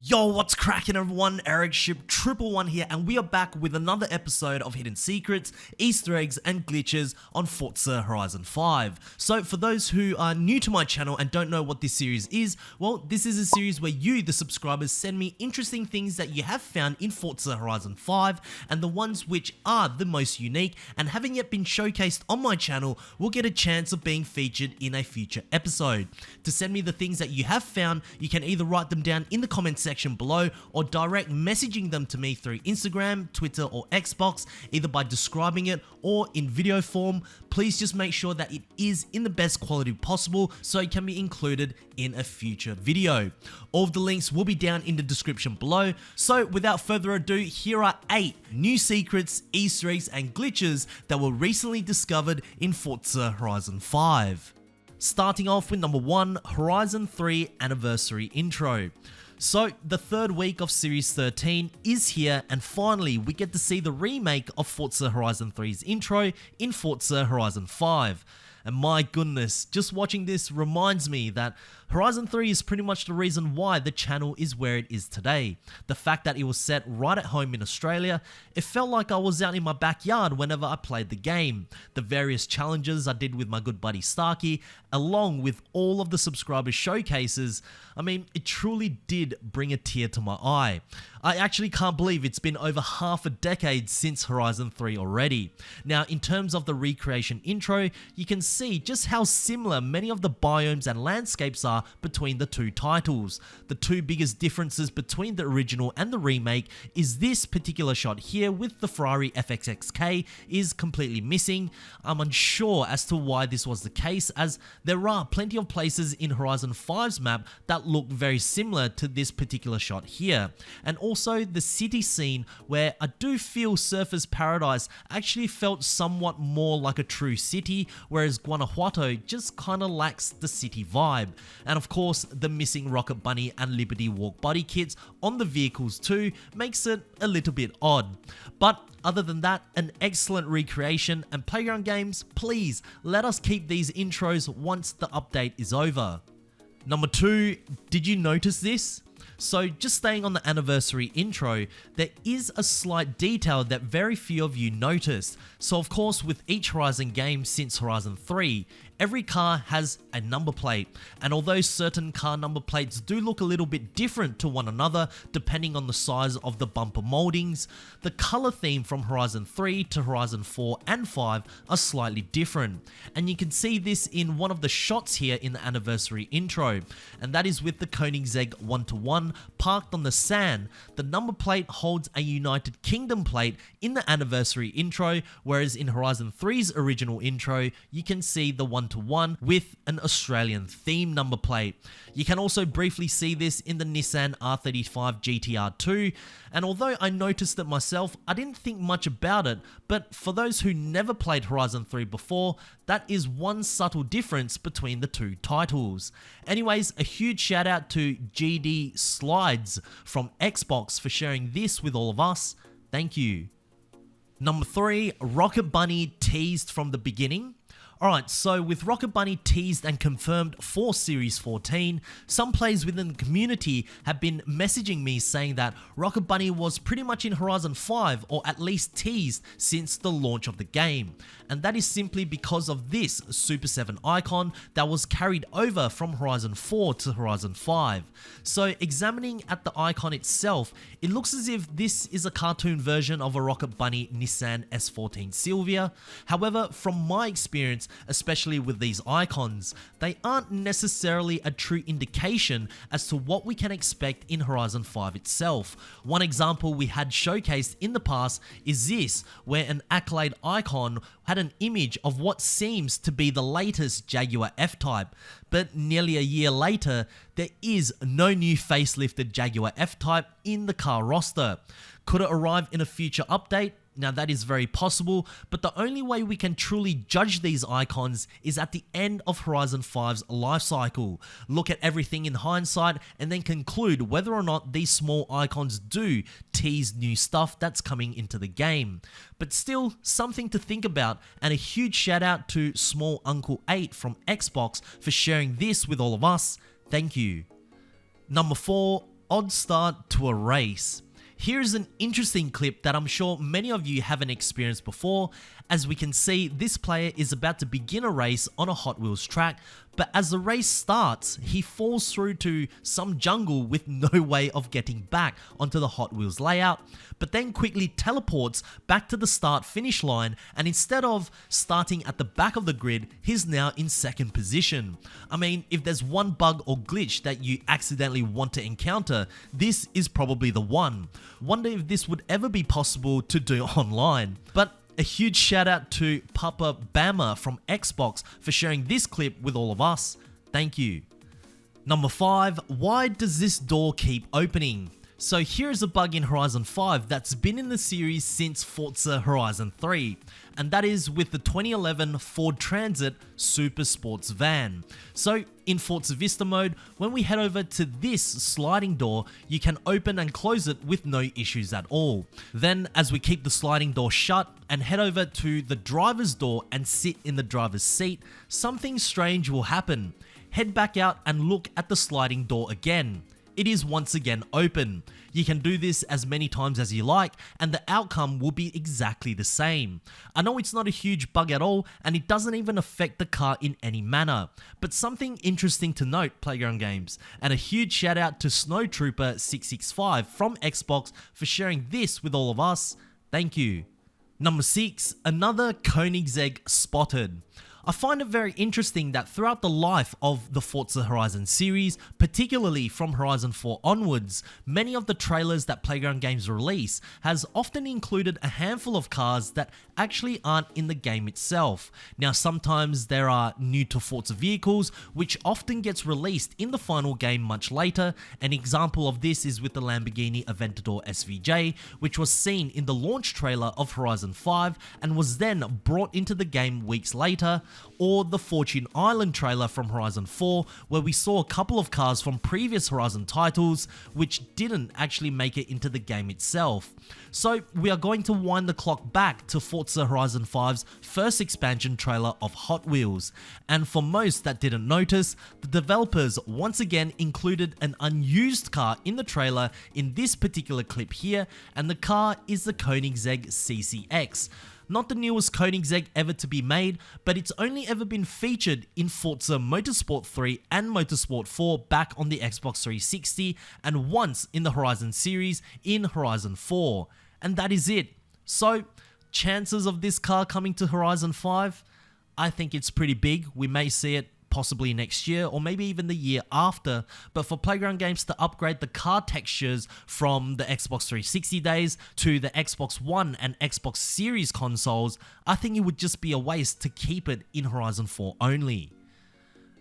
Yo, what's cracking everyone? Ericship, Triple One here, and we are back with another episode of Hidden Secrets, Easter eggs, and glitches on Forza Horizon 5. So for those who are new to my channel and don't know what this series is, well, this is a series where you, the subscribers, send me interesting things that you have found in Forza Horizon 5, and the ones which are the most unique and haven't yet been showcased on my channel will get a chance of being featured in a future episode. To send me the things that you have found, you can either write them down in the comment section below or direct messaging them to me through Instagram, Twitter, or Xbox, either by describing it or in video form. Please just make sure that it is in the best quality possible so it can be included in a future video. All of the links will be down in the description below. So without further ado, here are 8 new secrets, Easter eggs, and glitches that were recently discovered in Forza Horizon 5. Starting off with number 1, Horizon 3 Anniversary Intro. So, the third week of Series 13 is here, and finally we get to see the remake of Forza Horizon 3's intro in Forza Horizon 5. And my goodness, just watching this reminds me that Horizon 3 is pretty much the reason why the channel is where it is today. The fact that it was set right at home in Australia, it felt like I was out in my backyard whenever I played the game. The various challenges I did with my good buddy Starkey, along with all of the subscriber showcases, I mean, it truly did bring a tear to my eye. I actually can't believe it's been over half a decade since Horizon 3 already. Now, in terms of the recreation intro, you can see just how similar many of the biomes and landscapes are between the two titles. The two biggest differences between the original and the remake is this particular shot here with the Ferrari FXXK is completely missing. I'm unsure as to why this was the case, as there are plenty of places in Horizon 5's map that look very similar to this particular shot here. And also the city scene, where I do feel Surfer's Paradise actually felt somewhat more like a true city, whereas Guanajuato just kinda lacks the city vibe. And of course, the missing Rocket Bunny and Liberty Walk Bodykits on the vehicles too makes it a little bit odd. But other than that, an excellent recreation, and Playground Games, please let us keep these intros once the update is over. Number 2, did you notice this? So just staying on the anniversary intro, there is a slight detail that very few of you noticed. So of course, with each Horizon game since Horizon 3, every car has a number plate, and although certain car number plates do look a little bit different to one another depending on the size of the bumper moldings, the color theme from Horizon 3 to Horizon 4 and 5 are slightly different. And you can see this in one of the shots here in the anniversary intro, and that is with the Koenigsegg 1-to-1 parked on the sand. The number plate holds a United Kingdom plate in the anniversary intro, whereas in Horizon 3's original intro, you can see the 1-to-1 with an Australian theme number plate. You can also briefly see this in the Nissan R35 GTR2, and although I noticed it myself, I didn't think much about it, but for those who never played Horizon 3 before, that is one subtle difference between the two titles. Anyways, a huge shout out to GD Slides from Xbox for sharing this with all of us. Thank you. Number 3, Rocket Bunny teased from the beginning. Alright, so with Rocket Bunny teased and confirmed for Series 14, some players within the community have been messaging me saying that Rocket Bunny was pretty much in Horizon 5, or at least teased since the launch of the game. And that is simply because of this Super 7 icon that was carried over from Horizon 4 to Horizon 5. So examining at the icon itself, it looks as if this is a cartoon version of a Rocket Bunny Nissan S14 Silvia. However, from my experience, especially with these icons, they aren't necessarily a true indication as to what we can expect in Horizon 5 itself. One example we had showcased in the past is this, where an Accolade icon had an image of what seems to be the latest Jaguar F-Type, but nearly a year later, there is no new facelifted Jaguar F-Type in the car roster. Could it arrive in a future update? Now that is very possible, but the only way we can truly judge these icons is at the end of Horizon 5's life cycle. Look at everything in hindsight and then conclude whether or not these small icons do tease new stuff that's coming into the game. But still, something to think about, and a huge shout out to Small Uncle 8 from Xbox for sharing this with all of us. Thank you. Number 4, odd start to a race. Here's an interesting clip that I'm sure many of you haven't experienced before. As we can see, this player is about to begin a race on a Hot Wheels track, but as the race starts, he falls through to some jungle with no way of getting back onto the Hot Wheels layout, but then quickly teleports back to the start-finish line, and instead of starting at the back of the grid, he's now in second position. I mean, if there's one bug or glitch that you accidentally want to encounter, this is probably the one. Wonder if this would ever be possible to do online. But a huge shout out to Papa Bama from Xbox for sharing this clip with all of us. Thank you. Number 5, why does this door keep opening? So here is a bug in Horizon 5 that's been in the series since Forza Horizon 3, and that is with the 2011 Ford Transit Super Sports van. So in Forza Vista mode, when we head over to this sliding door, you can open and close it with no issues at all. Then as we keep the sliding door shut and head over to the driver's door and sit in the driver's seat, something strange will happen. Head back out and look at the sliding door again. It is once again open. You can do this as many times as you like and the outcome will be exactly the same. I know it's not a huge bug at all and it doesn't even affect the car in any manner, but something interesting to note, Playground Games, and a huge shout out to Snowtrooper665 from Xbox for sharing this with all of us. Thank you. Number 6, another Koenigsegg spotted. I find it very interesting that throughout the life of the Forza Horizon series, particularly from Horizon 4 onwards, many of the trailers that Playground Games release has often included a handful of cars that actually aren't in the game itself. Now sometimes there are new to Forza vehicles which often gets released in the final game much later. An example of this is with the Lamborghini Aventador SVJ, which was seen in the launch trailer of Horizon 5 and was then brought into the game weeks later, or the Fortune Island trailer from Horizon 4, where we saw a couple of cars from previous Horizon titles which didn't actually make it into the game itself. So we are going to wind the clock back to Forza Horizon 5's first expansion trailer of Hot Wheels, and for most that didn't notice, the developers once again included an unused car in the trailer in this particular clip here, and the car is the Koenigsegg CCX. Not the newest Koenigsegg ever to be made, but it's only ever been featured in Forza Motorsport 3 and Motorsport 4 back on the Xbox 360, and once in the Horizon series in Horizon 4. And that is it. So, chances of this car coming to Horizon 5? I think it's pretty big. We may see it possibly next year or maybe even the year after, but for Playground Games to upgrade the car textures from the Xbox 360 days to the Xbox One and Xbox Series consoles, I think it would just be a waste to keep it in Horizon 4 only.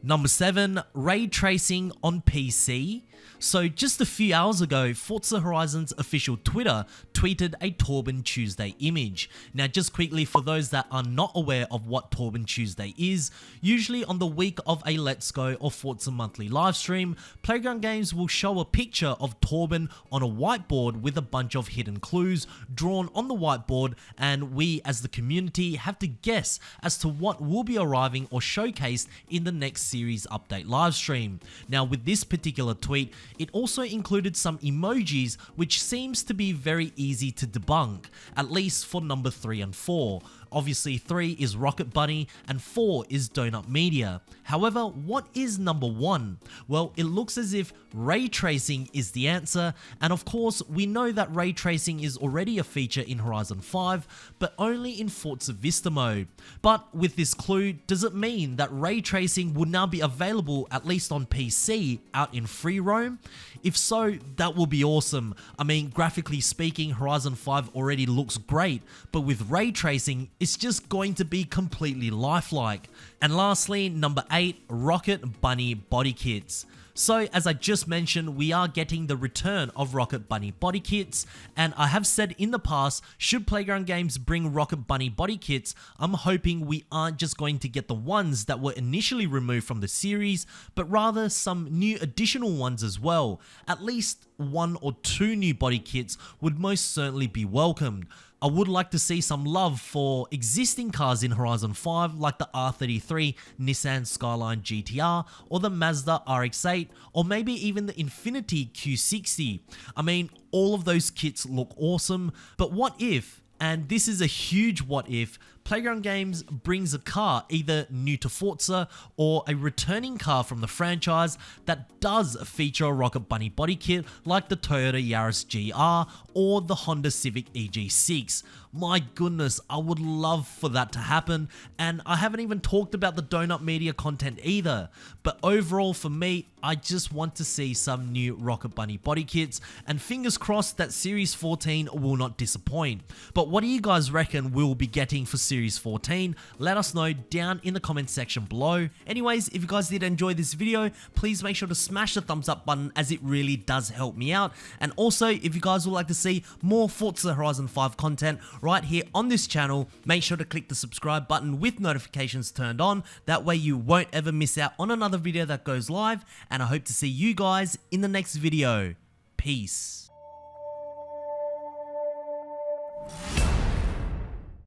Number 7, ray tracing on PC. So just a few hours ago, Forza Horizon's official Twitter tweeted a Torben Tuesday image. Now just quickly, for those that are not aware of what Torben Tuesday is, usually on the week of a Let's Go or Forza Monthly livestream, Playground Games will show a picture of Torben on a whiteboard with a bunch of hidden clues drawn on the whiteboard, and we as the community have to guess as to what will be arriving or showcased in the next series update livestream. Now with this particular tweet, it also included some emojis which seems to be very easy to debunk, at least for number 3 and 4. Obviously 3 is Rocket Bunny and 4 is Donut Media. However, what is number 1? Well, it looks as if ray tracing is the answer, and of course we know that ray tracing is already a feature in Horizon 5, but only in Forza Vista mode. But with this clue, does it mean that ray tracing will now be available at least on PC out in free roam? If so, that will be awesome. I mean, graphically speaking, Horizon 5 already looks great, but with ray tracing, it's just going to be completely lifelike. And lastly, number 8, Rocket Bunny Bodykits. So as I just mentioned, we are getting the return of Rocket Bunny Bodykits, and I have said in the past, should Playground Games bring Rocket Bunny Bodykits, I'm hoping we aren't just going to get the ones that were initially removed from the series, but rather some new additional ones as well. At least 1 or 2 new body kits would most certainly be welcomed. I would like to see some love for existing cars in Horizon 5 like the R33 Nissan Skyline GTR or the Mazda RX-8 or maybe even the Infiniti Q60. I mean, all of those kits look awesome, but what if, and this is a huge what if, Playground Games brings a car either new to Forza or a returning car from the franchise that does feature a Rocket Bunny body kit like the Toyota Yaris GR or the Honda Civic EG6. My goodness, I would love for that to happen, and I haven't even talked about the Donut Media content either. But overall for me, I just want to see some new Rocket Bunny body kits, and fingers crossed that Series 14 will not disappoint. But what do you guys reckon we'll be getting for Series 14? Let us know down in the comment section below. Anyways, if you guys did enjoy this video, please make sure to smash the thumbs up button as it really does help me out. And also, if you guys would like to see more Forza Horizon 5 content right here on this channel, make sure to click the subscribe button with notifications turned on. That way you won't ever miss out on another video that goes live, and I hope to see you guys in the next video. Peace.